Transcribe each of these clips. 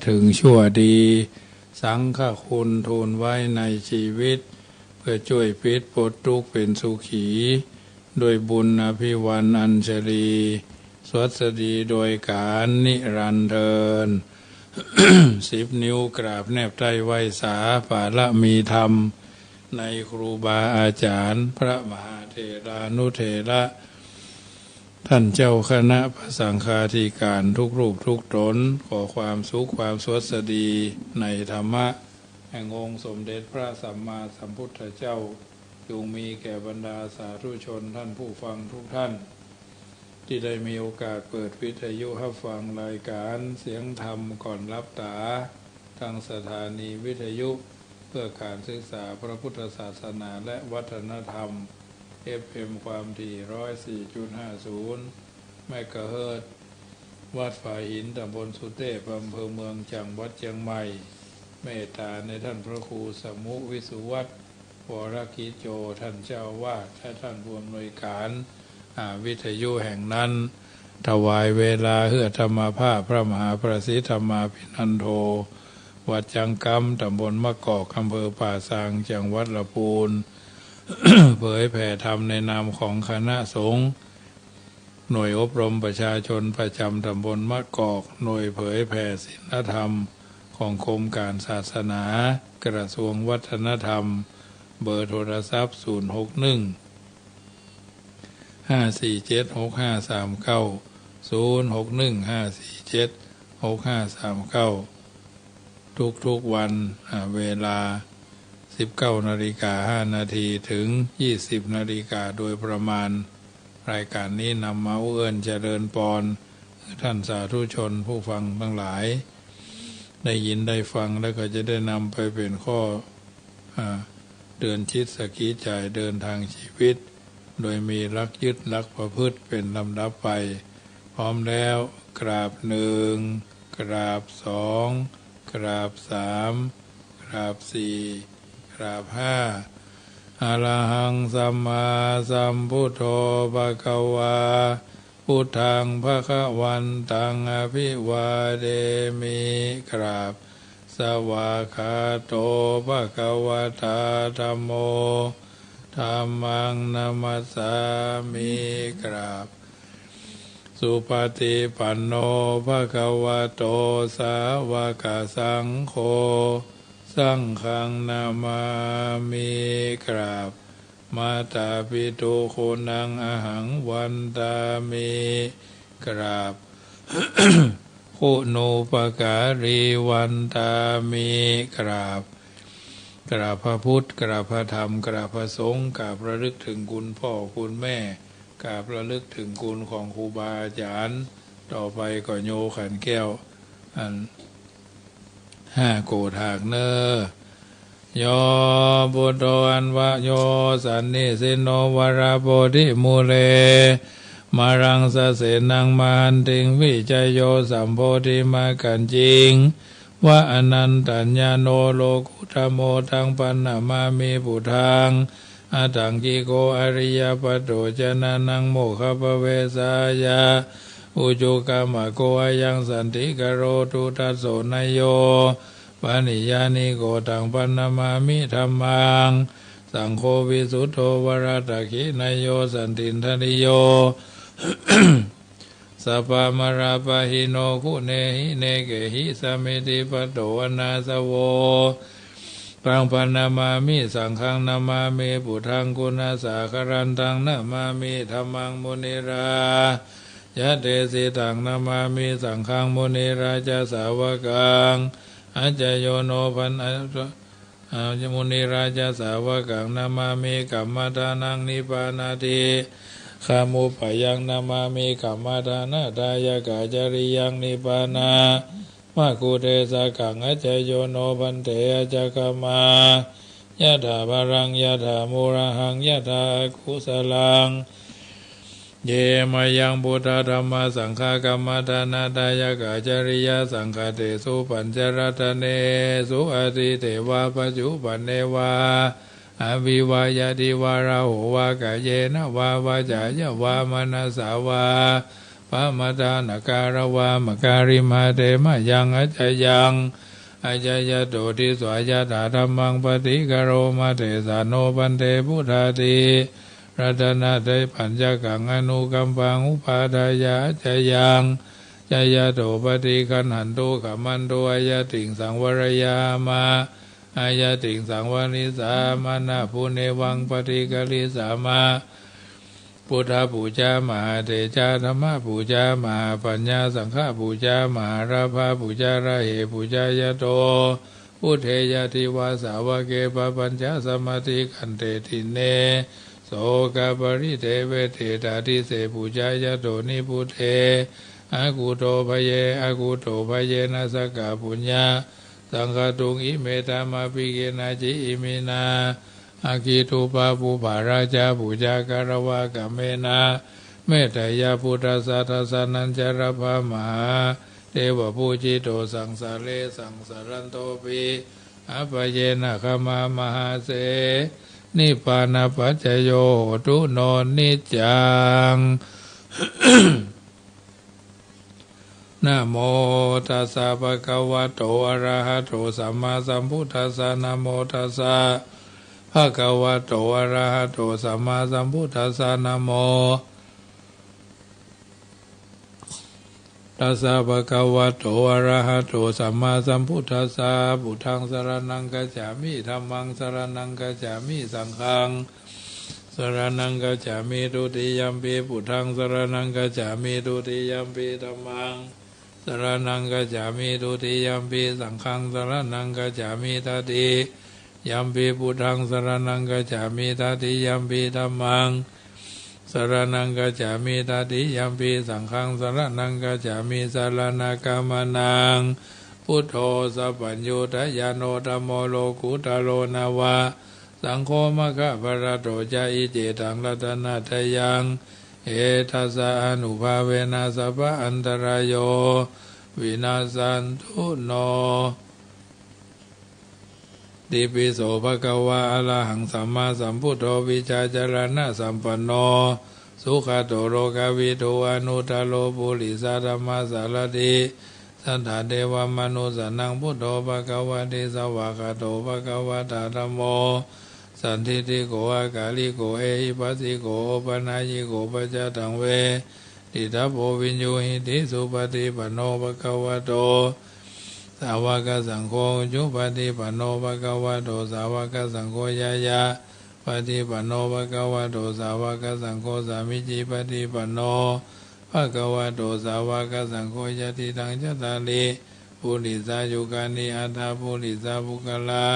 ถึงชั่วดีสังฆคุณทูลไว้ในชีวิตเพื่อช่วยพิษปลดทุกข์เป็นสุขีด้วยบุญอภิวันอัญชลีสวัสดีโดยการนิรันดร์เทิน 10 นิ้วกราบแนบใต้ไหวสาปาละมีธรรมในครูบาอาจารย์พระมหาเถรานุเถระท่านเจ้าคณะพระสังฆาธิการทุกรูปทุกตนขอความสุขความสวัสดีในธรรมะแห่งองค์สมเด็จพระสัมมาสัมพุทธเจ้าจงมีแก่บรรดาสาธุชนท่านผู้ฟังทุกท่านที่ได้มีโอกาสเปิดวิทยุรับฟังรายการเสียงธรรมก่อนรับตาทางสถานีวิทยุเพื่อการศึกษาพระพุทธศาสนาและวัฒนธรรม FM ความถี่ 104.50 เมกะเฮิรตซ์วัดฝ่ายหินตำบลสุเทพอำเภอเมืองจังหวัดเชียงใหม่เมตตาในท่านพระครูสมุวิสุวัฒน์วรกิจโจท่านเจ้าวาดและท่านผู้อำนวยการวิทยุแห่งนั้นถวายเวลาเพื่อธรรมภาพพระมหาประสิทธิธรรมาภินันโทวัดจังกำตำบลมะกอกอำเภอป่าซางจังหวัดลำพูน เผยแผ่ธรรมในนามของคณะสงฆ์หน่วยอบรมประชาชนประจำตำบลมะกอกหน่วยเผยแผ่ศีลธรรมของกรมการศาสนากระทรวงวัฒนธรรมเบอร์โทรศัพท์061 5476539 061 5476539ทุกวันเวลา 19:05 นาทีถึง 20 นาฬิกาโดยประมาณรายการนี้นำมาเอื้อนเจริญปรท่านสาธุชนผู้ฟังทั้งหลายได้ยินได้ฟังแล้วก็จะได้นำไปเป็นข้อเตือนชิดสกิจใจเดินทางชีวิตโดยมีหลักยึดหลักประพฤติเป็นลำดับไปพร้อมแล้วกราบ1กราบ2กราบ3กราบ4กราบ5อะระหังสัมมาสัมพุทโธภะคะวาพุทธังภะคะวันตังอภิวาเทมิกราบสวากขาโตภะคะวะตาธัมโมธัมมังนัมสสามิกราบสุปฏิปันโนภะคะวะโตสาวกสังโฆสังฆังนามามิกราบมาตาปิตุโคนังอหังวันตามิกราบ คุณูปการีวันตามิกราบกราบพระพุทธกราบพระธรรมกราบพระสงฆ์กราบระลึกถึงคุณพ่อคุณแม่กราบระลึกถึงคุณของครูบาอาจารย์ต่อไปก็โยขันแก้วอัน5 โกฏากเนอโยบุตโตอันวะโยสันนิสิโนวราโพธิมูเลมารังสะเสนังมันติงวิจัยโยสัมโพธิมากันจริงวะอนันตัญญาโนโลกุธโมทังปันนามามิปุถังอาตังกิโกอริยปัตโตจนะนังโมฆะปะเวสายาอุจุกามะโกอายังสันติกโรตุทัสโสนโยปานิยานิโกตังปันนามามิธัมมังสังโฆวิสุทโธวรตคินโยสันตินทนิโย สัพพมราปะหิโนคุเนหิเนเกหิสมิติปัตโตอนาสโวปังปันนามามิสังฆังนามามิปุถังกุณาสาครันตังนามามิธัมมังมุนิรายะเตสิตังนามามิสังฆังมุนิราชสาวกังอาจโยโนพันมุนิราชสาวกังนามามิกัมมทานังนิปานาติขามุปยังนามามิกัมมทานาทายกาจริยังนิปานามาคุเทสะกังอาจโยโนพันเถอาจกมายะถาบารังยะถามูระหังยะถากุสลังเยมายังพุทธธรรมสังฆกัมมทานาทายกาจริยสังฆเตสุปัญจรัตเนสุอติเทวาปัจจุปันเนวาอภิวายาติวาราโหวากะเยนะวาวาจายะวามนัสสาวา ปะมาดานการวามการิมาเตมะยังอัจจยังอาจายโตทิสวายาตาธรรมังปฏิกโรมาเตสาโนปันเตพุทธาติรัตนาเตปัญจกังอนุกัมปังอุปาทายาอัจจยังจายโตปฏิคันหันโตขมันโตอายติงสังวรยามาอายติงสังวริสามานะภูเนวังปฏิกริสามาพุทธปูจามหาเตจาธรรมปูจามหาปัญญาสังฆปูจามหาราภาปูจาระเหปูจายโตพุทเทยติวาสาวเกปปัญจสมาธิขันเตติเนโสกปริเทเวเทตาทิเสปูจายโตนิพุทเทอากุโตภเยอากุโตภเยนะสกาปุญญาสังฆตุงอิเมตามาปิเกนะจิอิมินาอากิตุปาปุภาราชาปุจาการวะกะเมนะเมตตายาพุทธสัทสานัญจารภามหาเทวปูจิโตสังสาเลสังสารันโตปิอภเยนะขมามหาเสนิพพานาปัจจโยโหตุโนนิจจัง นะโมตัสสะภะคะวะโตอะระหะโตสัมมาสัมพุทธัสสะนะโมตัสสะภะคะวะโตอะระหะโตสัมมาสัมพุทธัสสะนะโมตัสสะภะคะวะโตอะระหะโตสัมมาสัมพุทธัสสะพุทธังสรณังคัจฉามิธัมมังสรณังคัจฉามิสังฆังสรณังคัจฉามิทุติยัมปิพุทธังสรณังคัจฉามิทุติยัมปิธัมมังสรณังกัจฉามิทุติยัมปิสังฆังสรณังกัจฉามิตติยัมปิพุทธังสรณังกัจฉามิตติยัมปิธัมมังสรณังกัจฉามิตติยัมปิสังฆังสรณังกัจฉามิสรณกัมมนังพุทโธสัพพัญญูตยานโนธัมโมโลกุตโลนาวาสังโฆมะคะภรโตจาอิเจตังรัตนะทยังเอทัสสะอนุภาเวนะสัพพะอันตรายโยวินาสันตุโนติปิโสภะคะวะอะระหังสัมมาสัมพุทโธวิชาจารณะสัมปันโนสุขโตโรกวิโตอนุตตโลปุริสธรรมสารติสัทธาเทวมนุสสนังพุทโธภะคะวะติสวากขาโตภะคะวะตาธัมโมสันทิฏฐิโกอากาลิโกเอหิปัสสิโกปนายิโกปัจจตังเวทิฏฐโพวิญญูหิติสุปฏิปันโนภะคะวะโตสาวกสังโฆจุปฏิปันโนภะคะวะโตสาวกสังโฆยายาปฏิปันโนภะคะวะโตสาวกสังโฆสามิจิปฏิปันโนภะคะวะโตสาวกสังโฆยะติตังจัตตาริปุริสายุกานิอัตถปุริสาภุคลา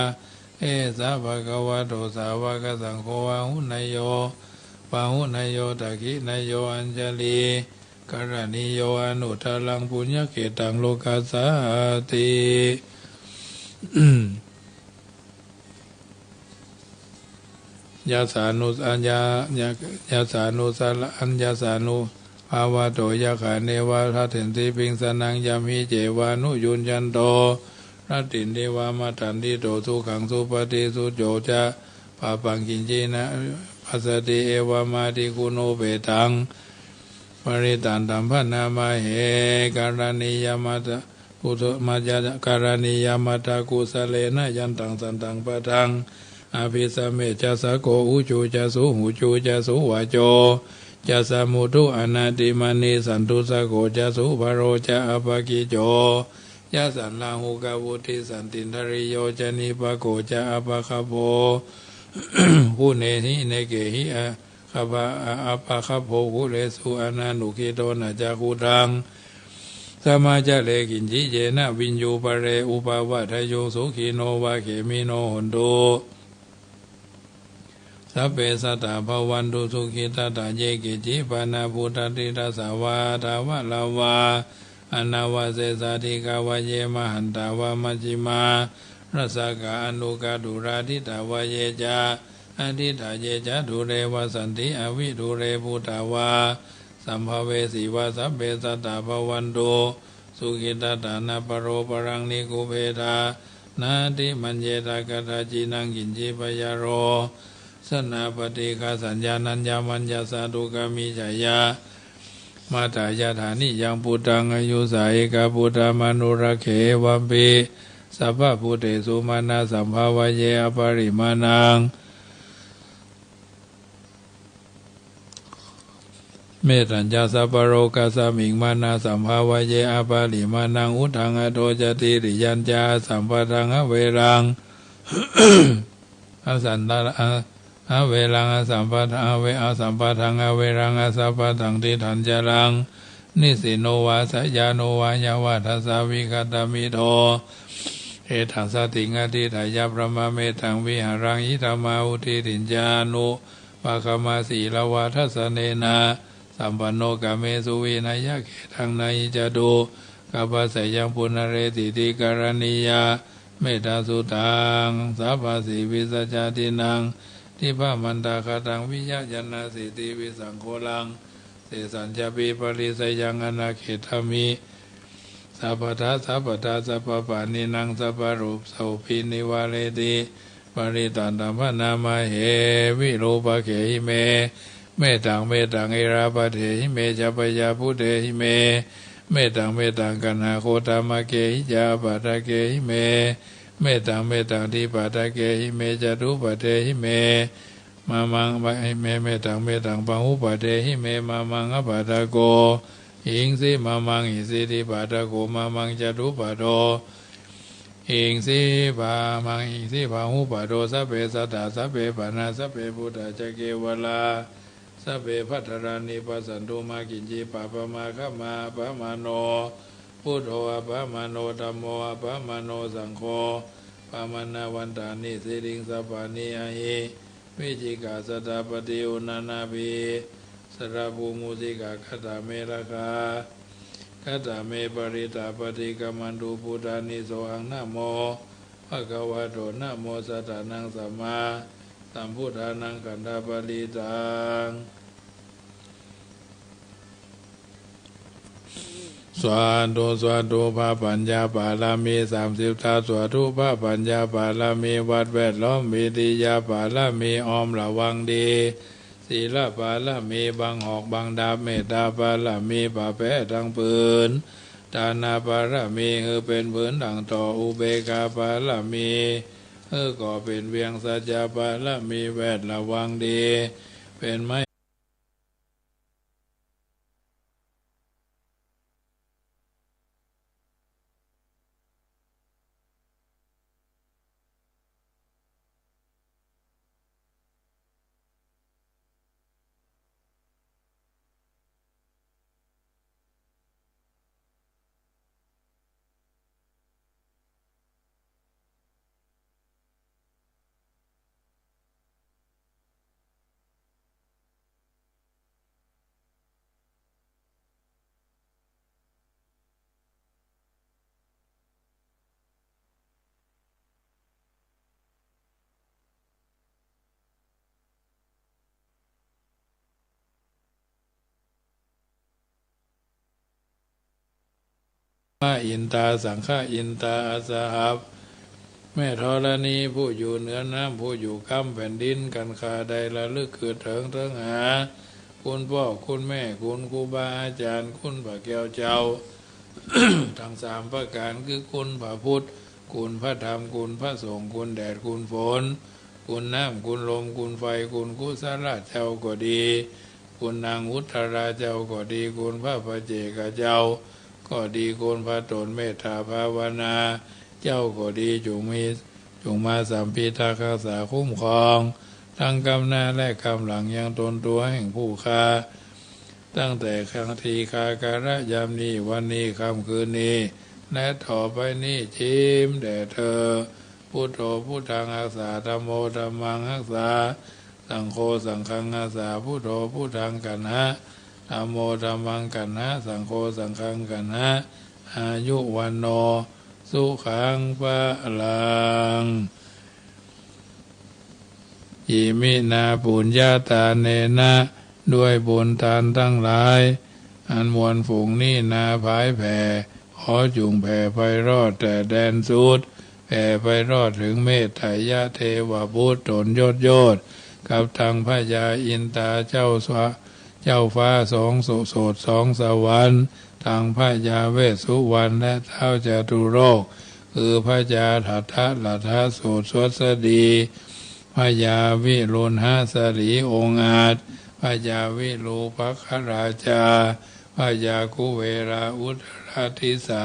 เอสะภะคะวะโตสาวกสังโฆวะหุนายโยปะหุนายโยตะกินายโยอัญจลีกรณีโยอนุทารังปุญญเกตังโลกัสสาติยาสานุอัญญายาสานุสารอัญญาสานุภาวะโตยะขาเนวะทัตถินติปิงสนังยามิเจวานุยุญยันโตรัตตินเทวามาตันติโตสุขังสุปฏิสุโจจะปะปังกินจีนะปัสสติเอวามาติคุโนเปตังปริตันตัมพนามาเหการณียมัตกุศมาจาการณียมัตกุสเลนะยันตังสันตังปะทังอภิสเมจะสะโกอุจูจะสุหูจูจะสุวาโจจะสมุทุอนาติมานีสันตุสะโกจะสุภโรจะอภกิโจยะสันลาหุกาวุติสันตินทริโยจะนิปะโกจะอภคโภหูเนหิเนเกหิขบะอภคโภหุเลสุอนานุกิโตนะจะกุตังสมาจะเลกินจิเจนะวิญญูปะเรอุปาวะทโยสุขีโนวะเขมิโนหนโตสัพเพสัตตาภวันตุสุขิตตาเยกิจิปานาภูตติตัสสาวาทาวะลาวาอนาวาเสสาธิกาวะเยมหันตาวะมัจจิมารัสสกาอนุกาดุราธิตาวะเยจาอธิตาเยจาดุเรวสันติอวิดุเรภูตาวาสัมภเวสีวะสัพเพสัตตาภวันตุสุขิตตานาปโรปรังนิกุเพทานาติมัญเยตากตาจินังกินจิปยาโรสนาปฏิฆาสัญญานัญญามัญญาสาธุกามิจายา มาตายาฐานิยังพุทธังอายุสายกาพุทธามานุระเขวัมปิสัพพะพุทเตสุมาณาสัมภาวะเยอปริมาณังเมตัญญาสัพพโรกัสสมิงมานาสัมภาวะเยอปาลิมานังอุทังอโตจติริยัญจาสัมปทังอเวรัง อสันตะอเวรังอสัมปทังอเวอสัมปทังอเวรังอสัพพทังทิทัญจรังนิสิโนวาสยาโนวายาวาทัสสาวิคตมิโตเอตังสติงอติถายาพระมะเมตังวิหารังอิธรรมาอุทิติญญานุปะคมาสีลวาทัสเนนะสัมปันโนกะเมสุวินัยเขตังนัยจะดูกัปปะสยังปุณเรติติการณิยาเมตตาสุตังสัพพสิวิสัจจตินังทิพามันตาคตังวิยะยันนาสิติวิสังโฆลังเสสัญจปิปริสยังอนาเขตมิสัพพทาสัพพทาสัพพปานินังสัพพรูปโสภินิวาเรติปริตันตมนามาเหวิโรปะเขหิเมเมตังเอราปะเทหิเมจัปยาพุเทหิเมเมตังกันหาโคตามะเกหิจาปะทะเกหิเมเมตังทิปะทะเกหิเมจตุปะเทหิเมมามังบะหิเมเมตังปังอุปะเทหิเมมามังอปะทะโกหิงสิมามังหิสิทิปะทะโกมามังจตุปะโตหิงสิปามังหิสิปะหุปะโตสัพเพสัตตาสัพเพปานาสัพเพพุทธะจเกวลาสัพเพพัทรานิปัสสันตุมากินจีปะปะมาคะมาปะมาโนพุทโธอะปะมาโนธัมโมอะปะมาโนสังโฆปะมานาวันตานิสิริงสัพพานิอาหิวิจิกาสตาปฏิอุณานาภิสระภูมุสิกาคตาเมระคาคตาเมปริตาปฏิกามันตุพุทธานิโสอังนะโมภะคะวะโตนะโมสัตตานังสัมมาสัมพุทธานังกันธปริตังสวาธุพระปัญญาบารมี30ทัศสวาธุพระปัญญาบารมีวัดแวดล้อมวิทยาบารมีออมระวังดีศีลบารมีบังหอกบังดาบเมตตาบารมีป่าแพ้ทั้งปืนทานาบารมีคือเป็นพื้นดังต่ออุเบกาบารมีก็เป็นเวียงสัจจะบารมีแวดระวังดีเป็นไม้อินตาสังฆอินตาอาสหับแม่ธรณีผู้อยู่เหนือน้ำผู้อยู่ข้ามแผ่นดินกันคาใดละลึกเกิดเถิงหาคุณพ่อคุณแม่คุณครูบาอาจารย์คุณพระแก้วเจ้า ทั้ง3ประการคือคุณพระพุทธคุณพระธรรมคุณพระสงฆ์คุณแดดคุณฝนคุณน้ำคุณลมคุณไฟคุณกุศลเจ้าก็ดีคุณนางอุตราเจ้าก็ดีคุณพระปเจกเจ้าก็ดีคุณพระตนเมตตาภาวนาเจ้าก็ดีจงมาสัมพิทักษ์รักษาคุ้มครองทั้งกำหน้าและกำหลังยังตนตัวแห่งผู้ฆ่าตั้งแต่ครั้งทีคาการะยามนี้วันนี้ค่ำคืนนี้และต่อไปนี้ชิมแด่เธอพุทโธพุทธังรักษาธัมโมธัมมังรักษาสังโฆสังฆังรักษาพุทโธพุทธังกันหะธัมโมธัมมังกันหะสังโฆสังฆังกันหะอายุวันโนสุขังภะลังอิมินาปุญญาตาเนนะด้วยบุญทานทั้งหลายอันมวลฝูงนี้นาภายแผ่ขอจุงแผ่ไปรอดแต่แดนสุดแผ่ไปรอดถึงเมตไตรยะเทวบุตรตนยศกับทางพระยาอินตาเจ้า เจ้าฟ้าสองโสดสองสวรรค์ทางพระยาเวสสุวรรณและเท้าจตุโลกคือพระยาทัตถะลัทธโสดสวสดีพระยาวิโรณหสรีองค์อาจพระยาวิโรภัคราชาพระยากุเวราอุตราธิสา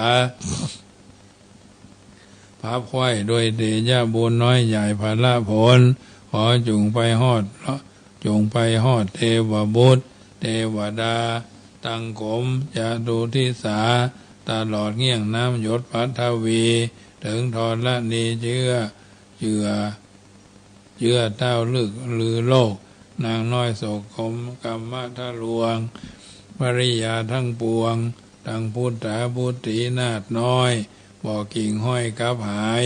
พระควายโดยเดชะบุญน้อยใหญ่พละผลขอจุงไปฮอดเทวบุตรเทวดาตังกมจะดูทิสาตลอดเงี้ยงน้ำหยดพัทวีถึงทรณีเชื่อเต้าลึกลือโลกนางน้อยโศกคมกรรมทะลวงภริยาทั้งปวงทั้งพุทธาพุทธีนาฏน้อยบอกกิ่งห้อยกับหาย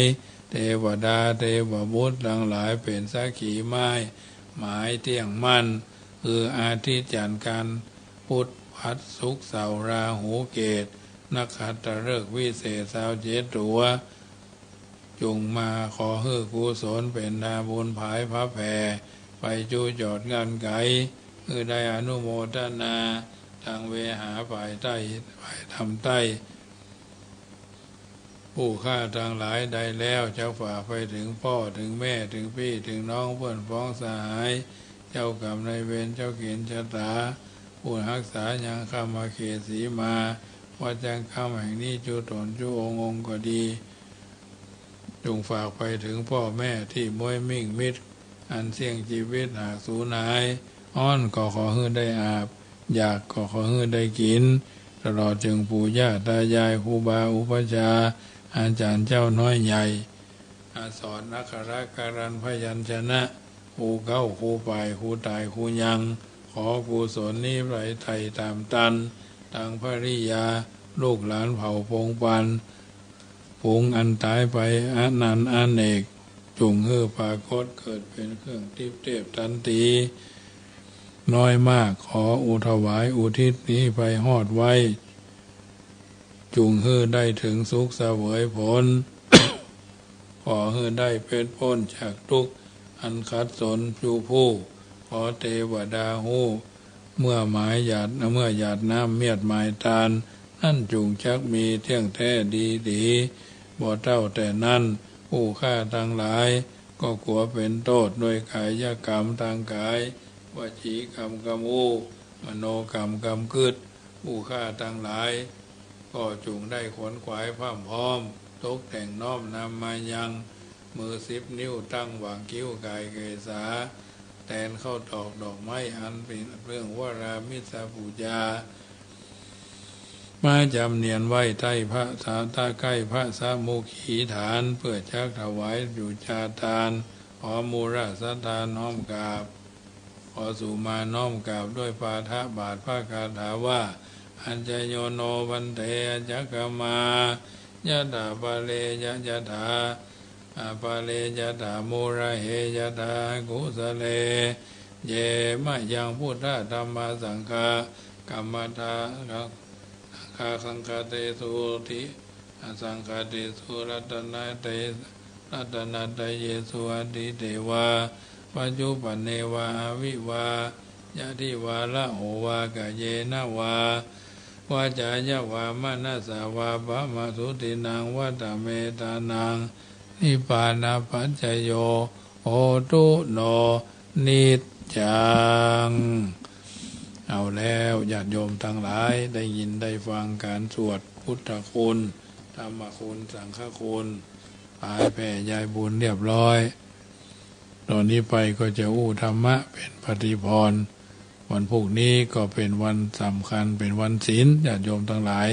เทวดาเทวบุตรทั้งหลายเป็นสักขีไม้หมายเที่ยงมั่นคืออาทิตย์จันทร์กันพุทธพัดสุกเสาราหูเกตนักขัตฤกษ์วิเศษ27 ตัวจงมาขอให้กุศลเป็นนาบุญภายพระแผ่ไปจูจอดงานไกคือได้อนุโมทนาทางเวหาฝ่ายใต้ฝ่ายทำใต้ผู้ฆ่าทางหลายใดแล้วเจ้าฝ่าไปถึงพ่อถึงแม่ถึงพี่ถึงน้องเพื่อนพ้องสหายเจ้ากรรมนายเวรเจ้าเขียนชะตาผู้รักษายังคำมาเขสีมาว่าจังคำแห่งนี้จูตนจูองค์ก็ดีจงฝากไปถึงพ่อแม่ที่มวยมิ่งมิตรอันเสี่ยงชีวิตหากสูญหายอ้อนก็ขอให้ได้อาบอยากก็ขอให้ได้กินตลอดจึงปู่ย่าตายายครูบาอุปชาอาจารย์เจ้าน้อยใหญ่สอนนักขราการันพยัญชนะครูเก้าครูป่ายครูตายครูยังขอกุศลนี้ไหลไถ่ตามตันทางภริยาลูกหลานเผ่าพงปันผงอันตายไปอนันต์อเนกจงเฮือปากฏเกิดเป็นเครื่องทิพย์เทพทันตีน้อยมากขออุถวายอุทิศนี้ไปฮอดไว้จุงเฮือได้ถึงสุขเสวยผล ขอเฮือได้เป็นพ้นจากทุกข์อันขัดสนอยู่ผู้ขอเทวดาหูเมื่อหยาดน้ำเมียดหมายตาลนั่นจุงชักมีเที่ยงแท้ดีบ่เท่าแต่นั้นผู้ฆ่าทั้งหลายก็กลัวเป็นโทษโดยกายกรรมทางกายวจีกรรมกรรมมโนกรรมกรรมกึศผู้ฆ่าทั้งหลายก็จุงได้ขวนขวายพร่ำพร้อมตกแต่งน้อมนำมายังมือ10 นิ้วตั้งวางคิ้วกายเกษาแทนเข้าดอกไม้อันเป็นเรื่องวรามิสปูจามาจำเนียนไว้ใต้พระสาตาใกล้พระสามุขีฐานเพื่อชักถวายอยู่ชาทานขอมูราสทานน้อมกราบขอสู่มาน้อมกราบด้วยปาฐะบาทพระคาถาว่าอัญญโยโนวันเตจักมายะถาปะเลยะถาปะเลยะถามูระเหยะถากุสเลเยมะยังพุทธธรรมสังฆกัมมทาสังฆเตสุทิสังฆเตสุรัตนาเตเยสุอดิเตวาปัจจุปันเนวาวิวายะทิวาละโหวากะเยนะวาวาจายะวามะนะสาวาปะมาสุตินังวัตเมตานังนิพพานาปัจจโยโหตุโนนิจจังเอาแล้วญาติโยมทั้งหลายได้ยินได้ฟังการสวดพุทธคุณธรรมคุณสังฆคุณผายแผ่ยายบุญเรียบร้อยตอนนี้ไปก็จะธรรมะเป็นปฏิพรวันพรุ่งนี้ก็เป็นวันสำคัญเป็นวันศีลญาติโยมทั้งหลาย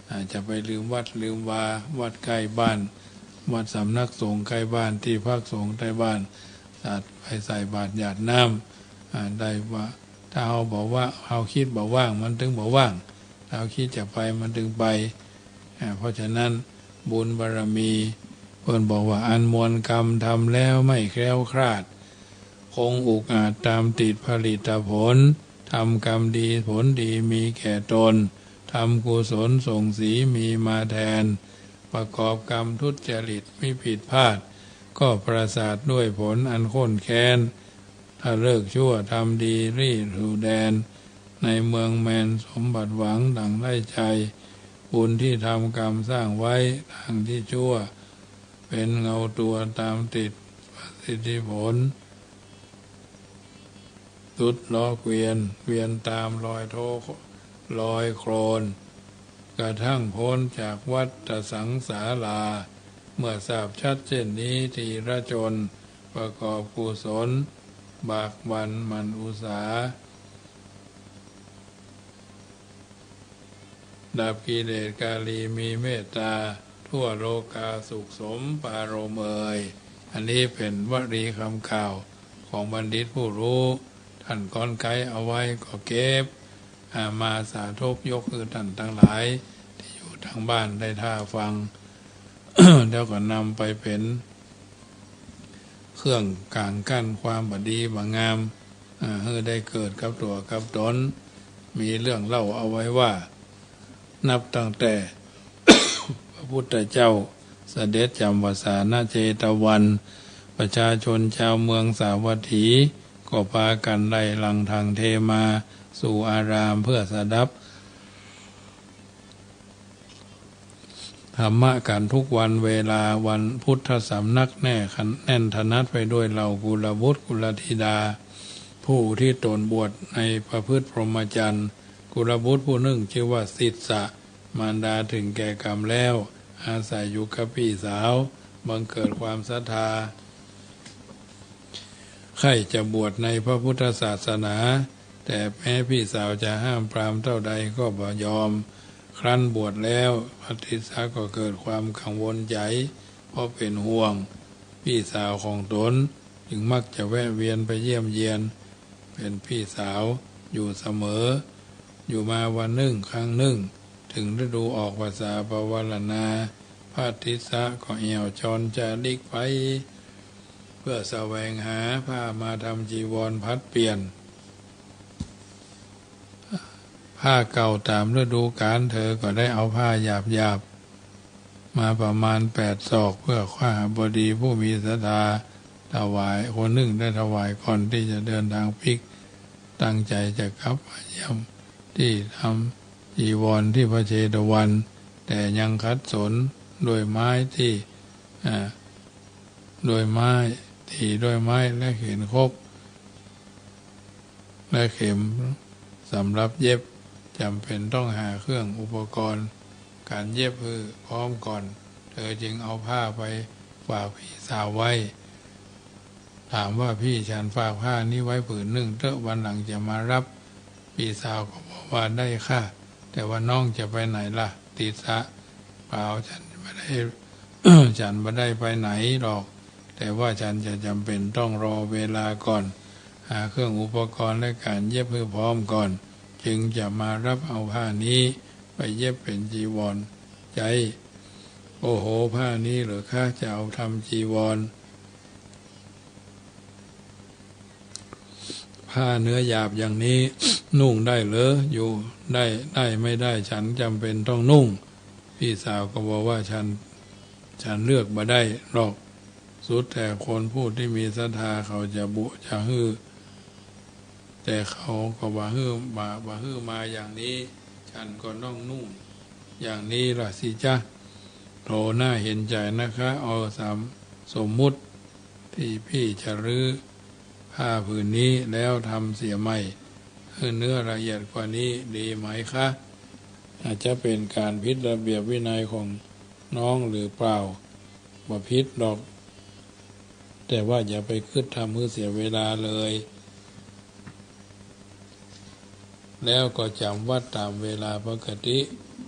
อาจจะไปลืมวัดลืมวาวัดใกล้บ้านวัดสำนักสงฆ์ใกล้บ้านที่พักสงฆ์ใกล้บ้านไปใส่บาตรหยาดน้ำได้ว่าถ้าเราบอกว่าเราคิดบอกว่างมันถึงบอกว่างเราคิดจะไปมันถึงไปเพราะฉะนั้นบุญบารมีเพิ่นบอกว่าอันมวลกรรมทำแล้วไม่แคล้วคลาดคงอุกอาจตามติดผลิตผลทำกรรมดีผลดีมีแก่ตนทำกุศลส่งสีมีมาแทนประกอบกรรมทุจริตไม่ผิดพลาดก็ประสาทด้วยผลอันข้นแค้นถ้าเลิกชั่วทำดีรีสู่แดน ในเมืองแมนสมบัติหวังดังได้ใจบุญที่ทำกรรมสร้างไว้ทางที่ชั่วเป็นเงาตัวตามติดประสิทธิผลตุดล้อเกวียนตามรอยโทรอยโครนกระทั่งพ้นจากวัฏสังสาราเมื่อทราบชัดเช่นนี้ทีละชนประกอบกุศลบากบั่นหมั่นอุตสาหะดับกิเลสกาลีมีเมตตาทั่วโลกาสุขสมปารโมยอันนี้เป็นวลีคำกล่าวของบัณฑิตผู้รู้ท่านก้อนไกเอาไว้ก็เก็บมาสาธบยกคือท่านทั้งหลายที่อยู่ทางบ้านได้ท่าฟัง แล้วก็นำไปเป็นเครื่องกางกั้นความบดีบางามให้ได้เกิดกับตัวกับตนมีเรื่องเล่าเอาไว้ว่านับตั้งแต่ พระพุทธเจ้าเสด็จจำวสานาเจตวันประชาชนชาวเมืองสาวัตถีก็พากันไล่หลังทางเทมาสู่อารามเพื่อสดับธรรมะกันทุกวันเวลาวันพุทธสำนักแน่นทนัดไปด้วยเหล่ากุลบุตรกุลธิดาผู้ที่ตนบวชในประพฤติพรหมจรรย์กุลบุตรผู้หนึ่งชื่อว่าสิทธะมารดาถึงแก่กรรมแล้วอาศัยอยู่กับพี่สาวบังเกิดความศรัทธาใครจะบวชในพระพุทธศาสนาแต่แม้พี่สาวจะห้ามปรามเท่าใดก็บ่ยอมครั้นบวชแล้วพระทิสาก็เกิดความกังวลใจเพราะเป็นห่วงพี่สาวของตนจึงมักจะแวะเวียนไปเยี่ยมเยียนเป็นพี่สาวอยู่เสมออยู่มาวันหนึ่งครั้งหนึ่งถึงฤดูออกพรรษาปวารณาพระทิสาก็เอี่ยวจรจาริกไปเพื่อแสวงหาผ้ามาทำจีวรพัดเปลี่ยนผ้าเก่าตามฤดูกาลเธอก็ได้เอาผ้าหยาบมาประมาณ8 ศอกเพื่อข้าบดีผู้มีศรัทธาถวายคนหนึ่งได้ถวายก่อนที่จะเดินทางพลิกตั้งใจจะกลับมาเยี่ยมที่ทำจีวรที่พระเชตวัน แต่ยังคัดสนด้วยไม้ที่ด้วยไม้ที่ด้วยไม้และเข็มคบและเข็มสำหรับเย็บจำเป็นต้องหาเครื่องอุปกรณ์การเย็บคือพร้อมก่อนเธอจึงเอาผ้าไปฝากพี่สาวไว้ถามว่าพี่ฉันฝากผ้านี้ไว้ผืนหนึ่งเถอะวันหลังจะมารับพี่สาวก็บอกว่าได้ค่ะแต่ว่าน้องจะไปไหนล่ะติสะเปล่าฉันไม่ได้ ฉันไม่ได้ไปไหนหรอกแต่ว่าฉันจะจำเป็นต้องรอเวลาก่อนหาเครื่องอุปกรณ์และการเย็บเพื่อพร้อมก่อนจึงจะมารับเอาผ้านี้ไปเย็บเป็นจีวรใจโอ้โหผ้านี้เหรอคะจะเอาทำจีวรผ้าเนื้อหยาบอย่างนี้ นุ่งได้เหรออยู่ได้ไม่ได้ฉันจำเป็นต้องนุ่งพี่สาวก็บอกว่าฉันเลือกมาได้หรอกสุดแต่คนพูดที่มีศรัทธาเขาจะบุจะฮือแต่เขาก็บ่ฮือมาอย่างนี้ฉันก็ต้องนุ่งอย่างนี้ล่ะสิจ๊ะโธ่น่าเห็นใจนะคะเอาสมมุติที่พี่จะรื้อผ้าผืนนี้แล้วทำเสียใหม่เนื้อละเอียดกว่านี้ดีไหมคะอาจจะเป็นการผิดระเบียบวินัยของน้องหรือเปล่าบ่ผิดหรอกแต่ว่าอย่าไปคิดทำเพื่อเสียเวลาเลยแล้วก็จำวัดตามเวลาปกติ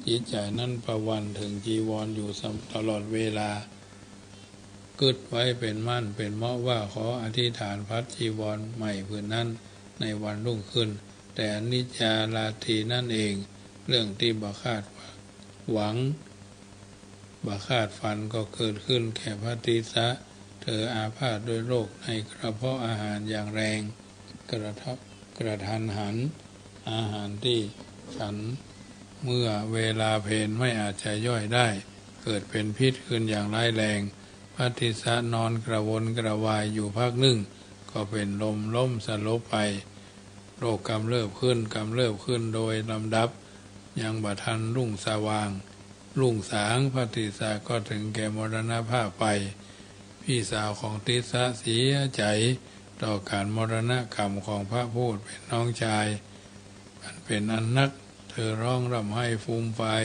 จิตใจนั้นประวันถึงจีวรอยู่ตลอดเวลากึดไว้เป็นมั่นเป็นเมาะว่าขออธิษฐานพัดจีวรใหม่ผืนนั้นในวันรุ่งขึ้นแต่อนิจจาราทีนั่นเองเรื่องที่บ่คาดหวังบ่คาดฝันก็เกิดขึ้นแก่พระติสะเธออาพาธด้วยโรคในกระเพาะอาหารอย่างแรงกระทันหันอาหารที่ฉันเมื่อเวลาเพลไม่อาจจะย่อยได้เกิดเป็นพิษขึ้นอย่างร้ายแรงพระติสะนอนกระวนกระวายอยู่พักหนึ่งก็เป็นลมล้มสลบไป โรคกำเริบขึ้นโดยลำดับยังบัทันรุ่งสว่างรุ่งสางพระติสสะก็ถึงแก่มรณภาพไปพี่สาวของติสสะเสียใจต่อการมรณกรรมของพระพูดเป็นน้องชายมันเป็นอันนักเธอร้องร่ำไห้ฟูมฟาย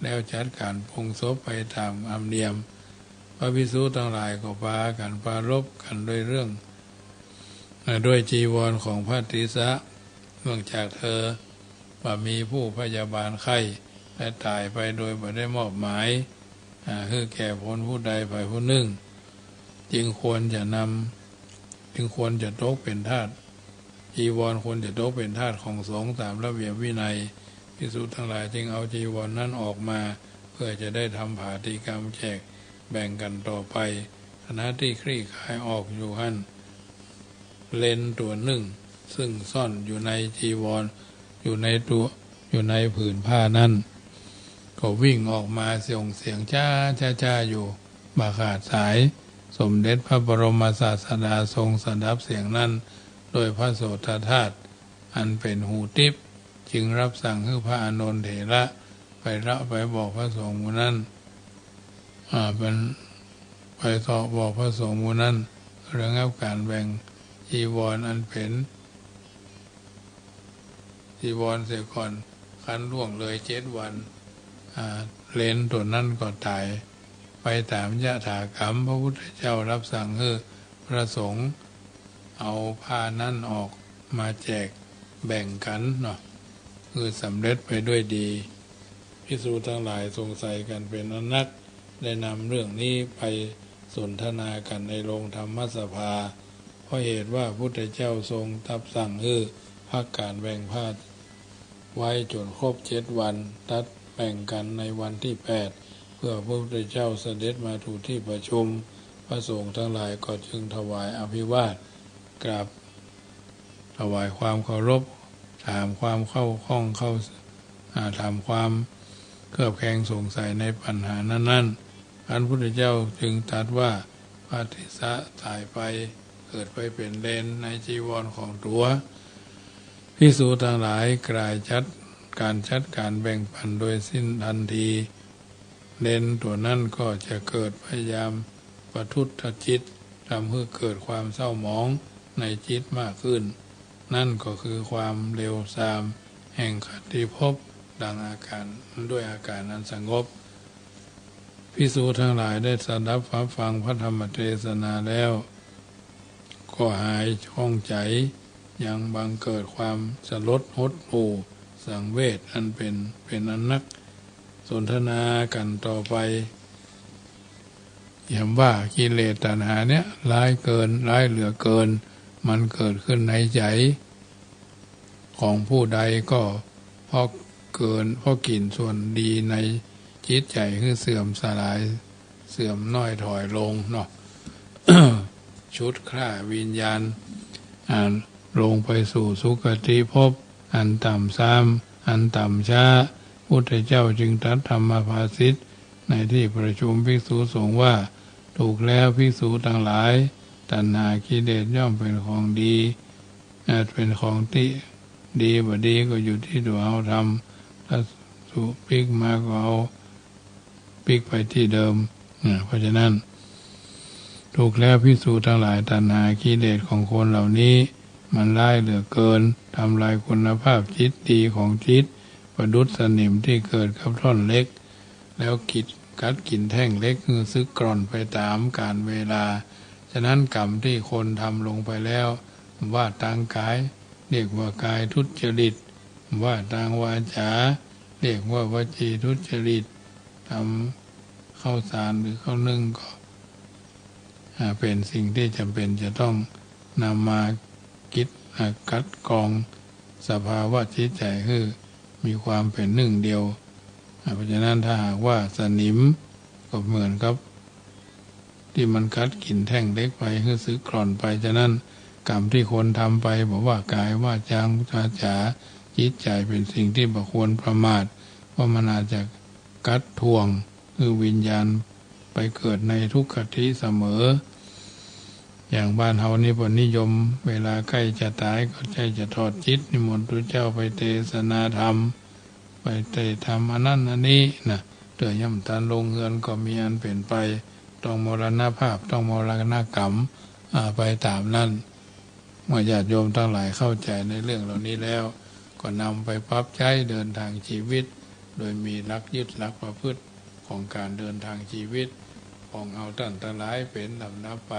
แล้วจัดการปลงศพไปตามธรรมเนียมพระภิกษุทั้งหลายก็พากันปรารภกันด้วยเรื่องด้วยจีวรของพระติสสะเนื่องจากเธอว่ามีผู้พยาบาลไข้และตายไปโดยไม่ได้มอบหมายคือแก่พ้นผู้ใดไปผู้หนึ่งจึงควรจะตกเป็นทาสจีวรควรจะตกเป็นทาสของสงฆ์ตามระเบียบวินัยภิกษุทั้งหลายจึงเอาจีวรนั้นออกมาเพื่อจะได้ทำผาติกรรมแจกแบ่งกันต่อไปขณะที่คลี่คลายออกอยู่หั่นเลนตัวหนึ่งซึ่งซ่อนอยู่ในจีวรอยู่ในผืนผ้านั้นก็วิ่งออกมาเสียงจ้าอยู่บาขาดสายสมเด็จพระบรมศาสดาทรงสดับเสียงนั้นโดยพระโสตธาตุอันเป็นหูทิพย์จึงรับสั่งให้พระอานนท์เถระไปบอกพระสงฆ์หมู่นั้นบอกพระสงฆ์หมู่นั้นระงับการแบ่งจีวรอันเป็นจีวรเสียก่อนคันล่วงเลย7 วันเลนตัวนั้นก็ตายไปตามยถากรรมพระพุทธเจ้ารับสั่งให้พระสงฆ์เอาผ้านั้นออกมาแจกแบ่งกันเนาะคือสำเร็จไปด้วยดีภิกษุทั้งหลายสงสัยกันเป็นอนักได้นำเรื่องนี้ไปสนทนากันในโรงธรรมสภาเพราะเหตุว่าพระพุทธเจ้าทรงรับสั่งให้พักการแบ่งผ้าไว้จนครบ7 วันตัดแบ่งกันในวันที่8เพื่อพระพุทธเจ้าเสด็จมาถูกที่ประชุมพระสงฆ์ทั้งหลายก็จึงถวายอภิวาทกราบถวายความเคารพถามความเข้าข้องถามความเครือบแคลงสงสัยในปัญหานั้นพระพุทธเจ้าจึงตรัสว่าพระติสสะตายไปเกิดไปเป็นเลนในจีวรของตัวภิกษุทั้งหลายกลายจัดการแบ่งปันโดยสิ้นทันทีเลนตัวนั้นก็จะเกิดพยายามประทุษจิตทำให้เกิดความเศร้าหมองในจิตมากขึ้นนั่นก็คือความเร็วทรามแห่งขัตติภพดังอาการด้วยอาการนั้นสงบภิกษุทั้งหลายได้สดับฟังพระธรรมเทศนาแล้วก็หายข้องใจยังบังเกิดความสลดหดหู่สังเวชอันเป็นอนักสนทนากันต่อไปย้ำว่ากิเลสตัณหาเนี่ยร้ายเหลือเกินมันเกิดขึ้นในใจของผู้ใดก็เพราะกลิ่นส่วนดีในจิตใจคือเสื่อมสลายเสื่อมน้อยถอยลงเนาะ ชุดฆ่าวิญญาณลงไปสู่สุคติภพอันต่ำซ้ำอันต่ำช้าพุทธเจ้าจึงตรัสธรรมภาษิตในที่ประชุมภิกษุสงฆ์ว่าถูกแล้วภิกษุทั้งหลายตัณหากิเลสย่อมเป็นของดีเป็นของที่ดีบ่ดีก็อยู่ที่ตัวเราทำถ้าสุปิกมาก็เอาปิกไปที่เดิมเพราะฉะนั้นถูกแล้วภิกษุทั้งหลายตัณหากิเลสของคนเหล่านี้มันร้ายเหลือเกินทำลายคุณภาพจิตดีของจิตประดุษสนิมที่เกิดกับท่อนเล็กแล้วกัดกินแท่งเล็กคือซึกกร่อนไปตามกาลเวลาฉะนั้นกรรมที่คนทำลงไปแล้วว่าทางกายเรียกว่ากายทุจริตว่าทางวาจาเรียกว่าวจีทุจริตทำข้าวสารหรือข้าวนึ่งก็เป็นสิ่งที่จำเป็นจะต้องนำมาคัดกรองสภาวะจิตใจคือมีความเป็นหนึ่งเดียวเพราะฉะนั้นถ้าหากว่าสนิมก็เหมือนกับที่มันกัดกินแท่งเล็กไปคือซึกกร่อนไปฉะนั้นกรรมที่คนทำไปบอกว่ากายว่าจางวาจาจิตใจเป็นสิ่งที่บ่ควรประมาทเพราะมันอาจจะกัดทวงคือวิญญาณไปเกิดในทุกขติเสมอ อย่างบ้านเฮานี่เพิ่นนิยมเวลาใกล้จะตายก็ใจจะทอดจิตนิมนต์พระเจ้าไปเทศนาธรรมไปเทศธรรมอันนั้นอันนี้นะเตือย่ำทันลงเฮือนก็มีอันเป็นไปต้องมรณภาพต้องมรณกรรมไปตามนั้นเมื่อญาติโยมทั้งหลายเข้าใจในเรื่องเหล่านี้แล้วก็นำไปปรับใช้เดินทางชีวิตโดยมีหลักยึดหลักประพฤติของการเดินทางชีวิตของเอาท่านทั้งหลายเป็นลำดับไป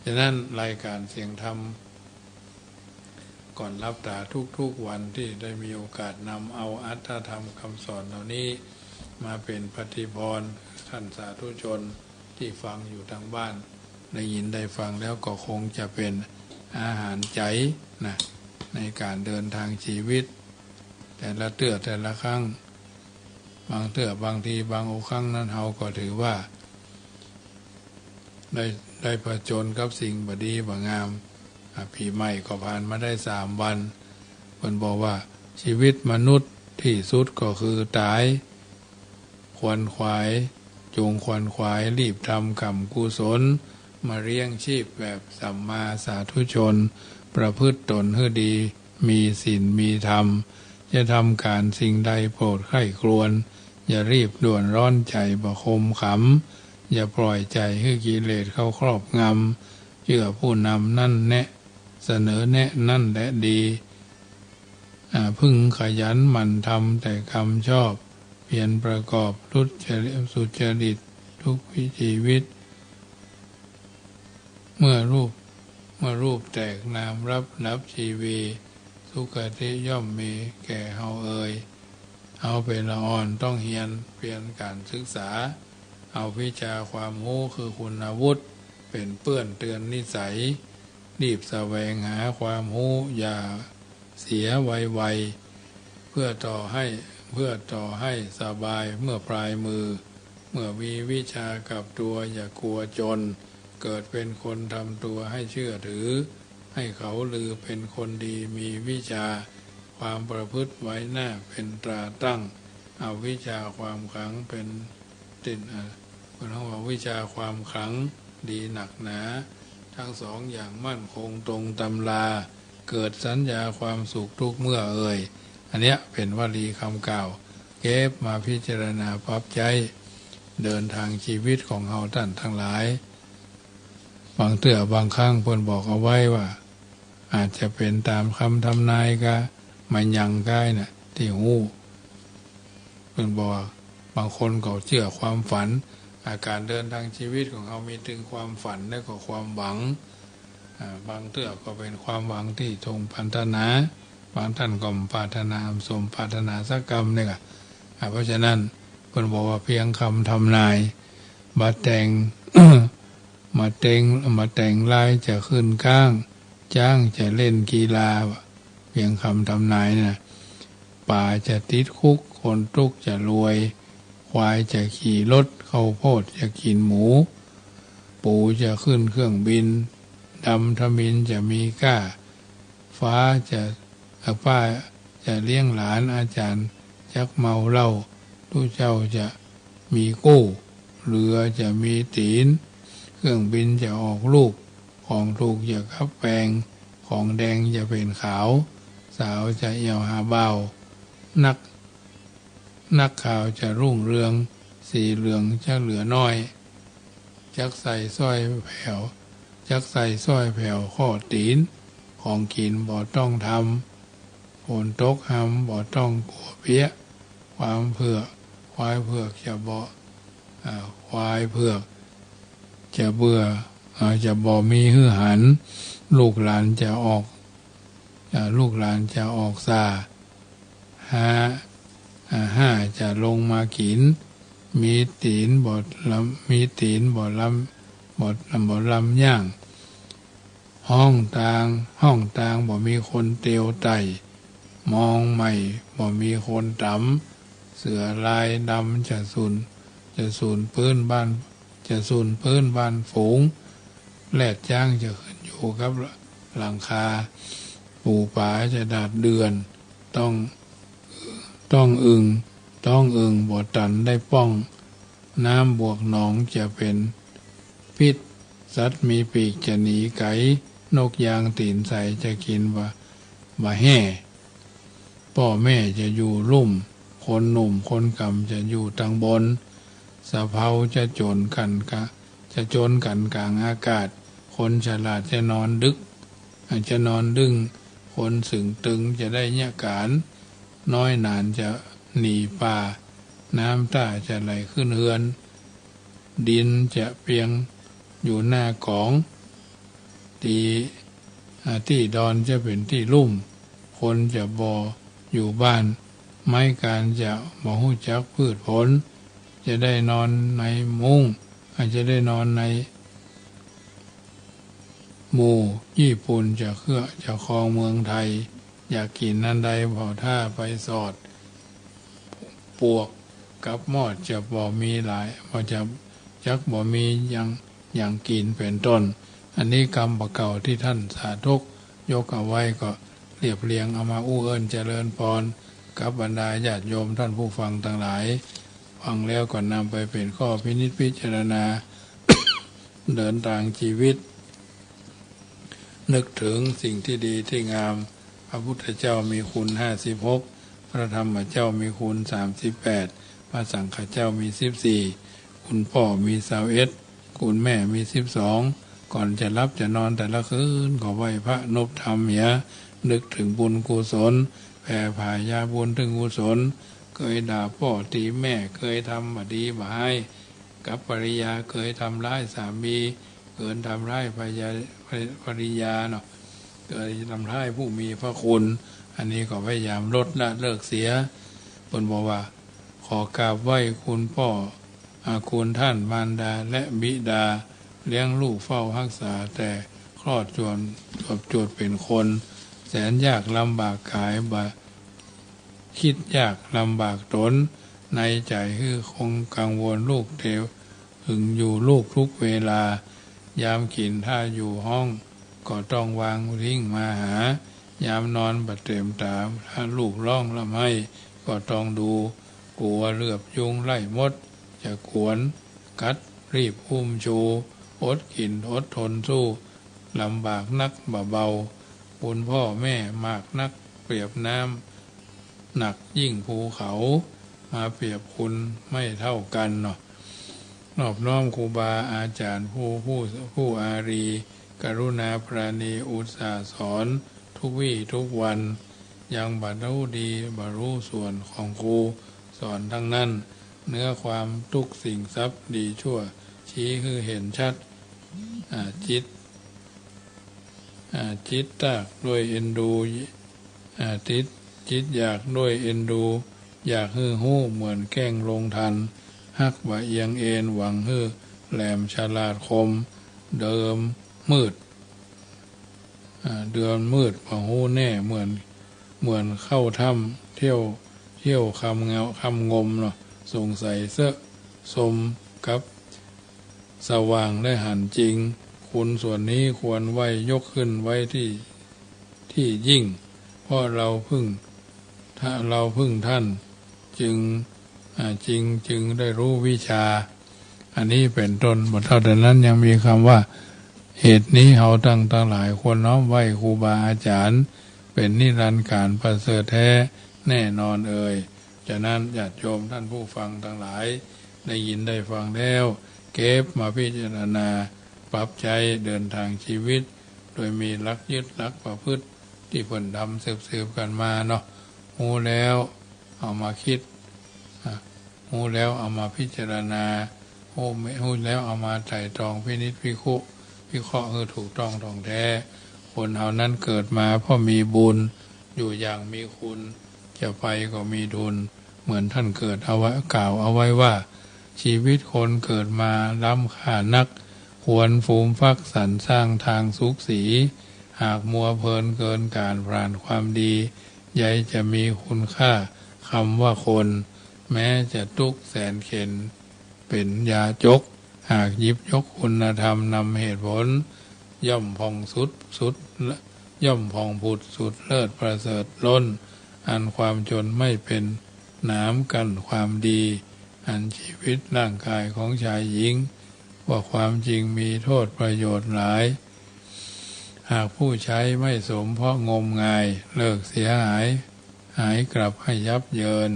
ฉะนั้นรายการเสียงธรรมก่อนรับตาทุกๆวันที่ได้มีโอกาสนำเอาอัตถธรรมคำสอนเหล่านี้มาเป็นปฏิพรท่านสาธุชนที่ฟังอยู่ทางบ้านได้ยินได้ฟังแล้วก็คงจะเป็นอาหารใจนะในการเดินทางชีวิตแต่ละเตื้อแต่ละครั้งบางเตื้อบางทีบางโอครั้งนั้นเราก็ถือว่าได้ผจญกับสิ่งบดีบงามปีใหม่ก็ผ่านมาได้3 วันเพิ่นบอกว่าชีวิตมนุษย์ที่สุดก็คือตายขวนขวายจงขวนขวายรีบทำกรรมกุศลมาเลี้ยงชีพแบบสัมมาสาธุชนประพฤติตนให้ดีมีศีลมีธรรมจะทำการสิ่งใดโปรดใคร่ครวญอย่ารีบด่วนร้อนใจประคมขำอย่าปล่อยใจให้กิเลสเข้าครอบงำเชื่อผู้นำนั่นแนะเสนอแนะนั่นและดีพึ่งขยันหมั่นทำแต่คำชอบเพียรประกอบสุจริตทุกวิถีชีวิตเมื่อรูปแตกนามรับชีวีสุขติย่อมมีแก่เฮาเอ่ยเอาเป็นละอ่อนต้องเฮียนเพียรการศึกษาเอาวิชาความรู้คือคุณวุฒิเป็นเปื้อนเตือนนิสัยรีบแสวงหาความรู้อย่าเสียไวๆเพื่อต่อให้สบายเมื่อปลายมือเมื่อมีวิชากับตัวอย่ากลัวจนเกิดเป็นคนทำตัวให้เชื่อถือให้เขาลือเป็นคนดีมีวิชาความประพฤติไว้หน้าเป็นตราตั้งเอาวิชาความขลังเป็นติดคนเขาบอกวิชาความขลังดีหนักหนาทั้ง2อย่างมั่นคงตรงตำราเกิดสัญญาความสุขทุกเมื่อเอ่ยอันเนี้ยเป็นวลีคำกล่าวเก็บมาพิจารณาปรับใจเดินทางชีวิตของเฮาท่านทั้งหลายบางเตื้อบางครั้งเพิ่นบอกเอาไว้ว่าอาจจะเป็นตามคำทำนายก็มันยังใกล้น่ะที่หูเพิ่นบอกบางคนก็เชื่อความฝันอาการเดินทางชีวิตของเขามีถึงความฝันและก็ความหวังบางเตื้อก็เป็นความหวังที่ทงพันธนาบางท่านก็ปรารถนาสมปรารถนาสักกรรมเนี่ยเพราะฉะนั้นเพิ่นบอกว่าเพียงคำทำนายมาแต่ง มาแต่งลายจะขึ้นข้างจ้างจะเล่นกีฬาเพียงคำทำนายนะป่าจะติดคุกคนทุกข์จะรวยควายจะขี่รถข้าวโพดจะกินหมูปูจะขึ้นเครื่องบินดำทมิฬจะมีก้าฟ้าจะเลี้ยงหลานอาจารย์จักเมาเหล้าทุเจ้าจะมีกู้เรือจะมีตีนเครื่องบินจะออกลูกของถูกจะขับแปลงของแดงจะเป็นขาวสาวจะเอี่ยวหาเบานักข่าวจะรุ่งเรืองสีเหลืองจะเหลือน้อยจักใส่สร้อยแผ่วข้อตีนของกินบ่ต้องทำฝนตกหำบ่ต้องกลัวเพี้ยความเผือกควายเผือกจะบ่ควายเผือกจะเบื่อจะบ่มีหื้อหันลูกหลานจะออกซาห้าจะลงมากินมีตีนบ่ลำย่างห้องต่างบ่มีคนเตียวไต่มองใหม่บ่มีคนต่ำเสือลายดำจะสูนพื้นบ้านฝูงแลดจ้างจะขึ้นอยู่กับหลังคาปูป่าจะดาดเดือนต้องอึงบ่ตันได้ป้องน้ำบวกหนองจะเป็นพิษ สัตว์มีปีกจะหนีไก่นกยางตีนใสจะกินว่าแห่พ่อแม่จะอยู่ลุ่มคนหนุ่มคนกำจะอยู่ทางบนสะเพาจะโจรกันจะโจรกันกลางอากาศคนฉลาดจะนอนดึกอาจจะนอนดึงคนสึงตึงจะได้เนี่ยการน้อยนานจะหนีป่าน้ำตาจะไหลขึ้นเฮือนดินจะเปียงอยู่หน้ากองที่ดอนจะเป็นที่ลุ่มคนจะบ่อยู่บ้านไม้การจะบ่ฮู้จักพืชผลจะได้นอนในมุ้งอาจจะได้นอนในหมู่ญี่ปุ่นจะครองเมืองไทยอยากกินนั่นใดพอท่าไปสอดปวกกับมอดจะบ่มีหลายพอจะจักบ่มีอย่างกินเป็นต้นอันนี้กรรมเก่าที่ท่านสาธุยกเอาไว้ก็เรียบเรียงเอามาอู้เอิ้นเจริญพรกับบรรดาญาติโยมท่านผู้ฟังทั้งหลายฟังแล้วก็นำไปเป็นข้อพินิจพิจารณา เดินทางชีวิตนึกถึงสิ่งที่ดีที่งามพระพุทธเจ้ามีคุณ56พระธรรมเจ้ามีคุณ38พระสังฆเจ้ามี14คุณพ่อมี21คุณแม่มี12ก่อนจะรับจะนอนแต่ละคืนขอไหว้พระนพธรรมนึกถึงบุญกุศลแผ่ผายาบุญถึงกุศลเคยด่าพ่อตีแม่เคยทำบดีบ่ายกับภริยาเคยทำร้ายสามีเกินทำร้ายภริยาเนาะเคยทำร้ายผู้มีพระคุณอันนี้ก็พยายามลดละเลิกเสียบนบอกว่าขอกราบไหว้คุณพ่อคุณท่านมารดาและบิดาเลี้ยงลูกเฝ้ารักษาแต่คลอดจวบเป็นคนแสนยากลำบากกายคิดยากลำบากตนในใจคือคงกังวลลูกเทวหึงอยู่ลูกทุกเวลายามกินถ้าอยู่ห้องก็ต้องวางทิ้งมาหายามนอนบัดเต็มตาถ้าลูกร้องละไม่ก็ต้องดูกลัวเหลือบยุงไล่มดจะขวนกัดรีบอุ้มชูอดกินอดทนสู้ลำบากนักเบาบุญพ่อแม่มากนักเปรียบน้ำหนักยิ่งภูเขามาเปรียบคุณไม่เท่ากันเนาะนอบน้อมครูบาอาจารย์ผู้อารีกรุณาปราณีอุตสาห์สอนทุกวี่ทุกวันยังบรรลุดีบรรลุส่วนของครูสอนทั้งนั้นเนื้อความทุกสิ่งทรัพย์ดีชั่วชี้คือเห็นชัดจิตตากด้วยเอ็นดูจิตอยากด้วยเอ็นดูอยากฮื้อหู้เหมือนแกล้งลงทันฮักบ่เอียงเอ็นหวังฮื้อแหลมฉลาดคมเดิมมืดเดือนมืดบ่หู้แน่เหมือนเข้าถ้ำเที่ยวคำงมเนาะสงสัยเสอะสมกับสว่างได้หันจริงคุณส่วนนี้ควรไว้ยกขึ้นไว้ที่ยิ่งเพราะเราพึ่งท่านจึงได้รู้วิชาอันนี้เป็นต้นบทเท่านั้นยังมีคำว่าเหตุนี้เราตั้งหลายควรน้อมไหว้ครูบาอาจารย์เป็นนิรันดร์การประเสริฐแท้แน่นอนฉะนั้นญาติโยมท่านผู้ฟังทั้งหลายได้ยินได้ฟังแล้วเก็บมาพิจารณาปรับใจเดินทางชีวิตโดยมีหลักยึดหลักประพฤติที่เพิ่นทำสืบกันมาเนาะรู้แล้วเอามาคิดรู้แล้วเอามาพิจารณารู้แล้วเอามาไตร่ตรองพินิจพิเคราะห์ถูกต้องท่องแท้คนเฮานั้นเกิดมาเพราะมีบุญอยู่อย่างมีคุณจะไปก็มีดุลเหมือนท่านเกิดเอาไว้กล่าวเอาไว้ว่าชีวิตคนเกิดมาล้ำค่านักควรฟูมฟักสรรสร้างทางสุขสีหากมัวเพลินเกินการพรานความดีใหญ่จะมีคุณค่าคำว่าคนแม้จะทุกข์แสนเข็ญเป็นยาจกหากหยิบยกคุณธรรมนำเหตุผลย่อมพองย่อมพองผุดสุดเลิศประเสริฐล้นอันความจนไม่เป็นน้ำกันความดีอันชีวิตร่างกายของชายหญิง ว่าความจริงมีโทษประโยชน์หลายหากผู้ใช้ไม่สมเพราะงมงายเลิกเสียหายกลับให้ยับเยิน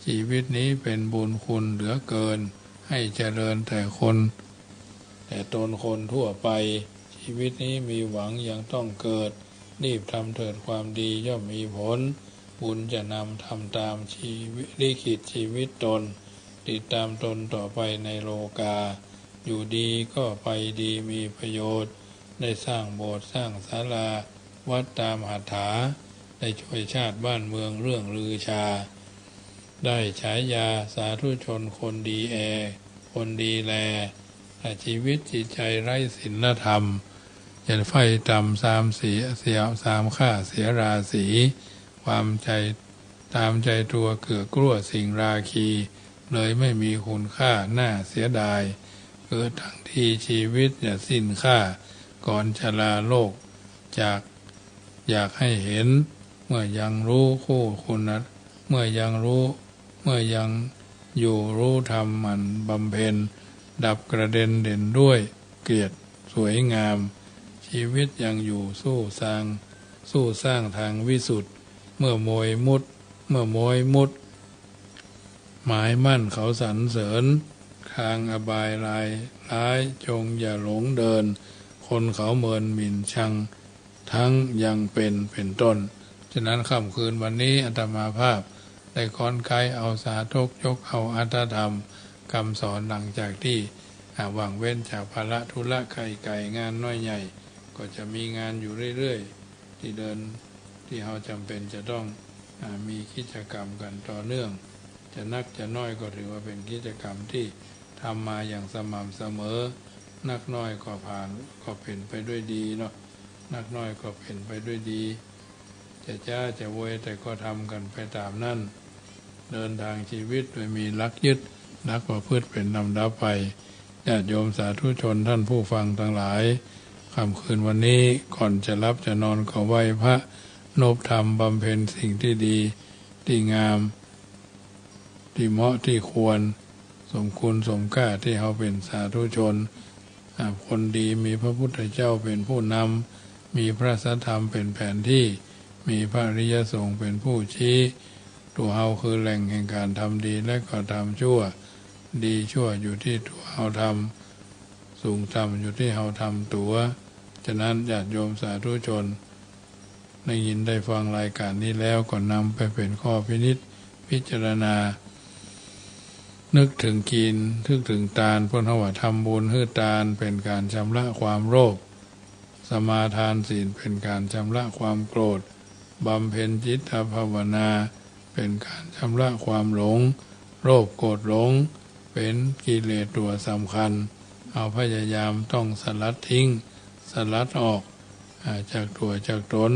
ชีวิตนี้เป็นบุญคุณเหลือเกินให้เจริญแต่ตนคนทั่วไปชีวิตนี้มีหวังยังต้องเกิดรีบทำเถิดความดีย่อมมีผลบุญจะนำทำตามชีวิตลิขิตชีวิตตนติดตามตนต่อไปในโลกาอยู่ดีก็ไปดีมีประโยชน์ได้สร้างโบสถ์สร้างศาลาวัดตามหัตถาได้ช่วยชาติบ้านเมืองเรื่องลือชาได้ฉายาสาธุชนคนดีคนดีแลแต่ชีวิตจิตใจไร้ศีลธรรมจะไฟต่ำ3 เสีย3ค่าเสียราศีความใจตามใจตัวเกือกลัวสิ่งราคีเลยไม่มีคุณค่าน่าเสียดายเกิดทั้งที่ชีวิตอย่าสิ้นค่าก่อนชราโลกอยากให้เห็นเมื่อยังรู้คู่คุณเมื่อยังอยู่รู้ธรรมมันบำเพ็ญดับกระเด็นเด่นด้วยเกียรติสวยงามชีวิตยังอยู่สู้สร้างทางวิสุทธิ์เมื่อโมยมุดหมายมั่นเขาสรรเสริญทางอบายร้ายจงอย่าหลงเดินคนเขาเมินหมิ่นชังทั้งยังเป็นต้นฉะนั้นค่ำคืนวันนี้อาตมาภาพได้ค้อนไกเอาสาธกยกเอาอัตถธรรมคำสอนหลังจากที่ว่างเว้นจากภาระธุระไก่งานน้อยใหญ่ก็จะมีงานอยู่เรื่อยๆที่เราจำเป็นจะต้องมีกิจกรรมกันต่อเนื่องจะนักจะน้อยก็ถือว่าเป็นกิจกรรมที่ทำมาอย่างสม่ำเสมอนักน้อยก็ผ่านก็เป็นไปด้วยดีเนาะนักน้อยก็เป็นไปด้วยดีจะโวยแต่ก็ทำกันไปตามนั้นเดินทางชีวิตโดยมีหลักยึดหลักประพฤติเป็นลำดับไปญาติโยมสาธุชนท่านผู้ฟังทั้งหลายค่ำคืนวันนี้ก่อนจะรับจะนอนขอไหว้พระนบธรรมบำเพ็ญสิ่งที่ดีที่งามที่เหมาะที่ควรสมคุณสมค่าที่เขาเป็นสาธุชนคนดีมีพระพุทธเจ้าเป็นผู้นำมีพระสัทธรรมเป็นแผนที่มีพระอริยสงฆ์เป็นผู้ชี้ตัวเฮาคือแหล่งแห่งการทำดีและก็ทำชั่วดีชั่วอยู่ที่ตัวเฮาทำสูงต่ำอยู่ที่เฮาทำตัวฉะนั้นญาติโยมสาธุชนได้ยินได้ฟังรายการนี้แล้วก็นำไปเป็นข้อพิจารณานึกถึงกินนึกถึงทานเพื่อว่าทำบุญให้ทานเป็นการชำระความโลภสมาทานศีลเป็นการชำระความโกรธบำเพ็ญจิตภาวนาเป็นการชำระความหลงโลภโกรธหลงเป็นกิเลสตัวสำคัญเอาพยายามต้องสลัดทิ้งสลัดออกจากตัวจากตน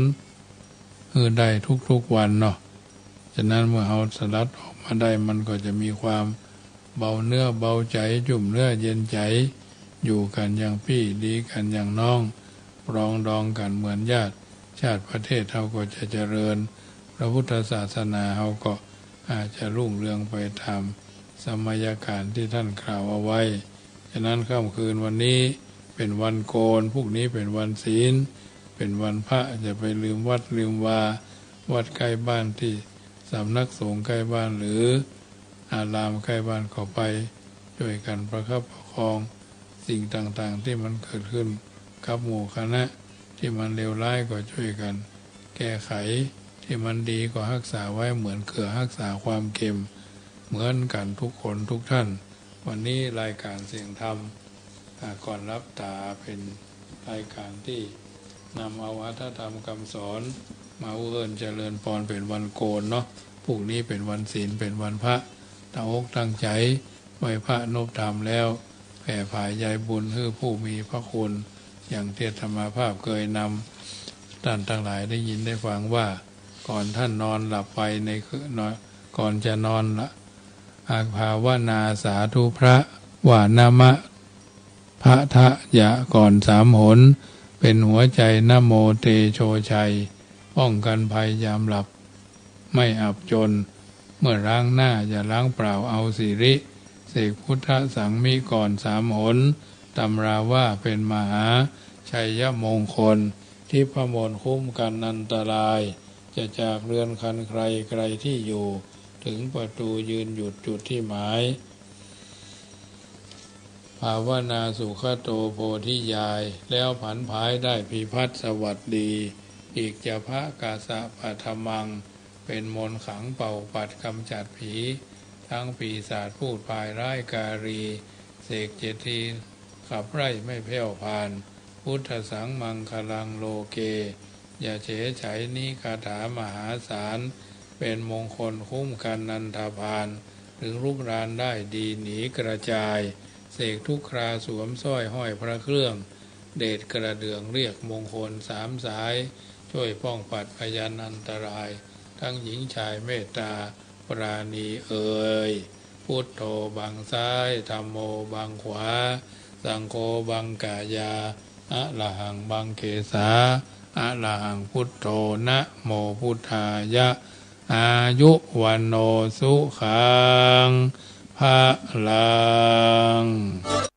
ได้ทุกวันเนาะฉะนั้นเมื่อเอาสลัดออกมาได้มันก็จะมีความเบาเนื้อเบาใจจุ่มเนื้อเย็นใจอยู่กันอย่างพี่ดีกันอย่างน้องปรองดองกันเหมือนญาติชาติประเทศเราก็จะเจริญพระพุทธศาสนาเราก็อาจจะรุ่งเรืองไปตามสมัยการที่ท่านกล่าวเอาไว้ฉะนั้นค่ำคืนวันนี้เป็นวันโกนพรุ่งนี้เป็นวันศีลเป็นวันพระจะไปลืมวัดลืมวาวัดใกล้บ้านที่สำนักสงฆ์ใกล้บ้านหรืออารามใกล้บ้านเข้าไปช่วยกันประคับประคองสิ่งต่างๆที่มันเกิดขึ้นกับหมู่คณะที่มันเลวร้ายก็ช่วยกันแก้ไขที่มันดีก็รักษาไว้เหมือนเกลือรักษาความเค็มเหมือนกันทุกคนทุกท่านวันนี้รายการเสียงธรรมก่อนรับตาเป็นรายการที่นำเอาอัตถธรรมคำสอนมาเอื้อนเจริญพรเป็นวันโกนเนาะพรุ่งนี้เป็นวันศีลเป็นวันพระตั้งอกตั้งใจไหว้พระนบธรรมแล้วแผ่ผายใยบุญให้ผู้มีพระคุณอย่างเทศธรรมภาพเคยนำท่านทั้งหลายได้ยินได้ฟังว่าก่อนท่านนอนหลับไปในคืนก่อนจะนอนละอาภาวนาสาธุพระวานามะพระทะยะก่อน3 หนเป็นหัวใจนะโมเตโชชัยป้องกันภัยยามหลับไม่อับจนเมื่อล้างหน้าอย่าล้างเปล่าเอาสิริเสกพุทธสังมิก่อน3 หน ตำราว่าเป็นมหาชัยมงคลที่พมลคุ้มกันอันตรายจะจากเรือนคันใครไกลที่อยู่ถึงประตูยืนหยุดจุดที่หมายภาวนาสุขโตโพธิยายแล้วผันภายได้พิพัฒน์สวัสดีอีกจะพระกาสะปัทมังเป็นมนต์ขังเป่าปัดกำจัดผีทั้งปีศาจพูดพายร้ายการีเสกเจตีขับไล่ไม่แผ่วพานพุทธสังมังคลังโลเกอย่าเฉยไฉนี้คาถามหาศาลเป็นมงคลคุ้มกันนันทพานถึงรูปรานได้ดีหนีกระจายเสกทุกคราสวมสร้อยห้อยพระเครื่องเดชกระเดื่องเรียกมงคลสามสายช่วยป้องปัดพยันอันตรายทั้งหญิงชายเมตตาปราณีเอ่ยพุทโธบังซ้ายธัมโมบังขวาสังโฆบังกายาอะระหังบังเกสาอะระหังพุทโธนะโมพุทธายะอายุวันโนสุขังภะลัง